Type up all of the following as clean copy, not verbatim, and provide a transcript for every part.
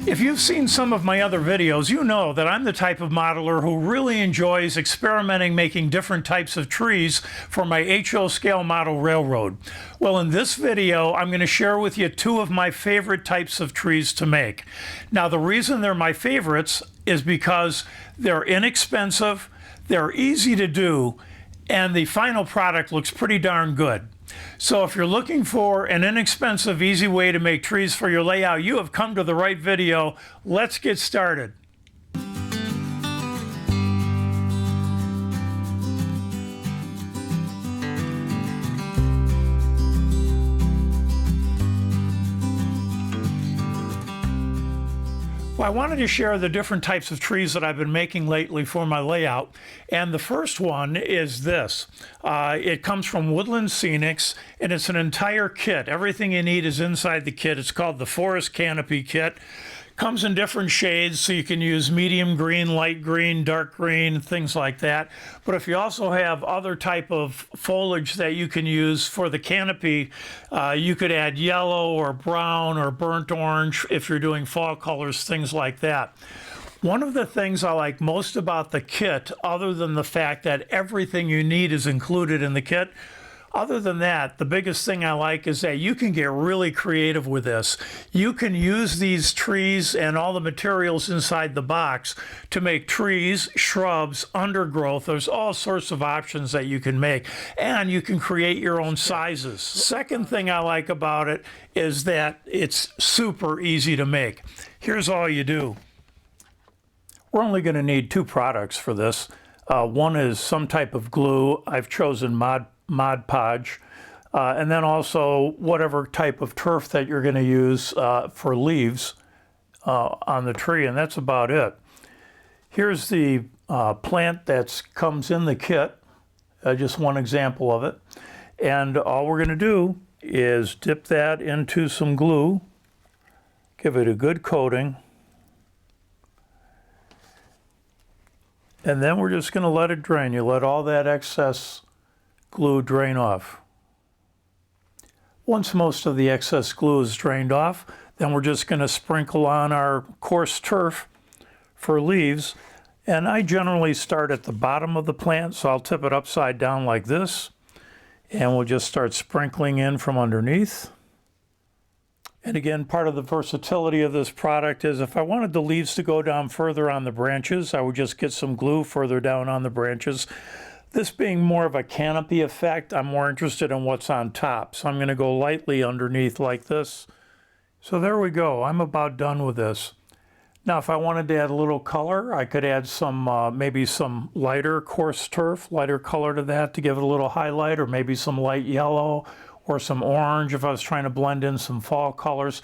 If you've seen some of my other videos, you know that I'm the type of modeler who really enjoys experimenting making different types of trees for my HO scale model railroad. Well, in this video, I'm going to share with you two of my favorite types of trees to make. Now, the reason they're my favorites is because they're inexpensive, they're easy to do, and the final product looks pretty darn good. So if you're looking for an inexpensive, easy way to make trees for your layout, you have come to the right video. Let's get started. Well, I wanted to share the different types of trees that I've been making lately for my layout. And the first one is this. It comes from Woodland Scenics, and it's an entire kit. Everything you need is inside the kit. It's called the Forest Canopy Kit. Comes in different shades, so you can use medium green, light green, dark green, things like that. But if you also have other type of foliage that you can use for the canopy, you could add yellow or brown or burnt orange if you're doing fall colors, things like that. One of the things I like most about the kit, other than the fact that everything you need is included in the kit, other than that, the biggest thing I like is that you can get really creative with this. You can use these trees and all the materials inside the box to make trees, shrubs, undergrowth. There's all sorts of options that you can make, and you can create your own sizes. Second thing I like about it is that it's super easy to make. Here's all you do. We're only going to need two products for this. One is some type of glue. I've chosen Mod Podge, and then also whatever type of turf that you're going to use for leaves on the tree, and that's about it. Here's the plant that comes in the kit, just one example of it, and all we're going to do is dip that into some glue, give it a good coating, and then we're just going to let it drain. You let all that excess glue drain off. Once most of the excess glue is drained off, then we're just going to sprinkle on our coarse turf for leaves. And I generally start at the bottom of the plant, so I'll tip it upside down like this, and we'll just start sprinkling in from underneath. And again, part of the versatility of this product is if I wanted the leaves to go down further on the branches, I would just get some glue further down on the branches. This being more of a canopy effect, I'm more interested in what's on top. So I'm going to go lightly underneath like this. So there we go. I'm about done with this. Now, if I wanted to add a little color, I could add some, maybe some lighter coarse turf, lighter color to that to give it a little highlight, or maybe some light yellow or some orange if I was trying to blend in some fall colors.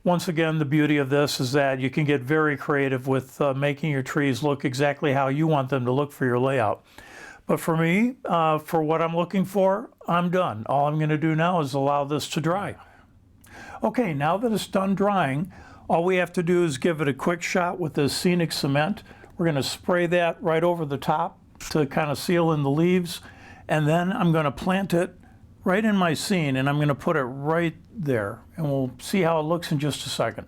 Once again, the beauty of this is that you can get very creative with making your trees look exactly how you want them to look for your layout. But for me, for what I'm looking for, I'm done. All I'm going to do now is allow this to dry. Okay, now that it's done drying, all we have to do is give it a quick shot with this scenic cement. We're going to spray that right over the top to kind of seal in the leaves. And then I'm going to plant it right in my scene, and I'm going to put it right there. And we'll see how it looks in just a second.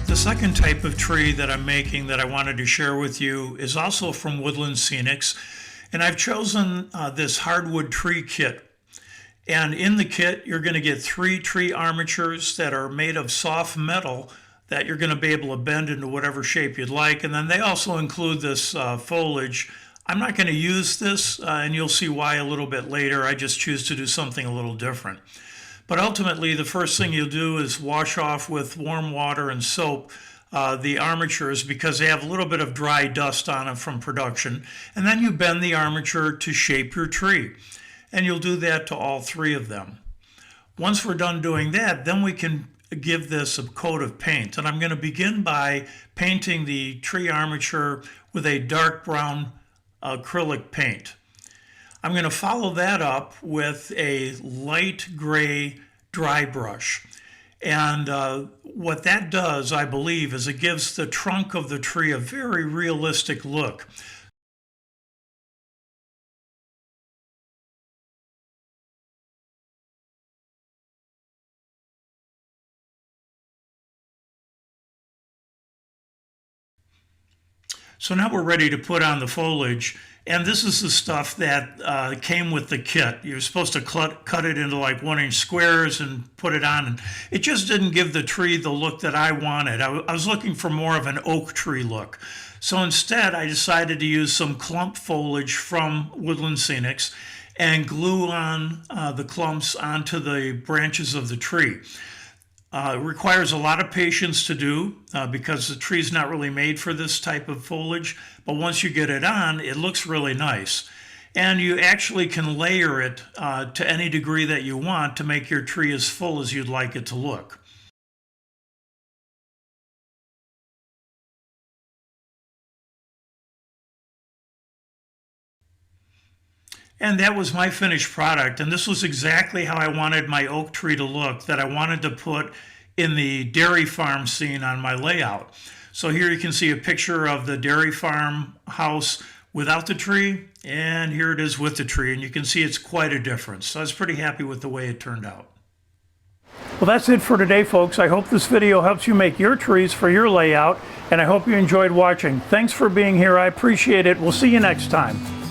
The second type of tree that I'm making that I wanted to share with you is also from Woodland Scenics, and I've chosen this Hardwood Tree Kit. And in the kit, you're going to get 3 tree armatures that are made of soft metal that you're going to be able to bend into whatever shape you'd like. And then they also include this foliage. I'm not going to use this, and you'll see why a little bit later. I just choose to do something a little different. But ultimately, the first thing you'll do is wash off with warm water and soap the armatures because they have a little bit of dry dust on them from production. And then you bend the armature to shape your tree. And you'll do that to all 3 of them. Once we're done doing that, then we can give this a coat of paint. And I'm going to begin by painting the tree armature with a dark brown acrylic paint. I'm going to follow that up with a light gray dry brush. And what that does, I believe, is it gives the trunk of the tree a very realistic look. So now we're ready to put on the foliage, and this is the stuff that came with the kit. You're supposed to cut it into like 1-inch squares and put it on, and it just didn't give the tree the look that I wanted. I was looking for more of an oak tree look. So instead, I decided to use some clump foliage from Woodland Scenics and glue on the clumps onto the branches of the tree. It requires a lot of patience to do because the tree's not really made for this type of foliage, but once you get it on, it looks really nice. And you actually can layer it to any degree that you want to make your tree as full as you'd like it to look. And that was my finished product. And this was exactly how I wanted my oak tree to look, that I wanted to put in the dairy farm scene on my layout. So here you can see a picture of the dairy farm house without the tree, and here it is with the tree. And you can see it's quite a difference. So I was pretty happy with the way it turned out. Well, that's it for today, folks. I hope this video helps you make your trees for your layout, and I hope you enjoyed watching. Thanks for being here. I appreciate it. We'll see you next time.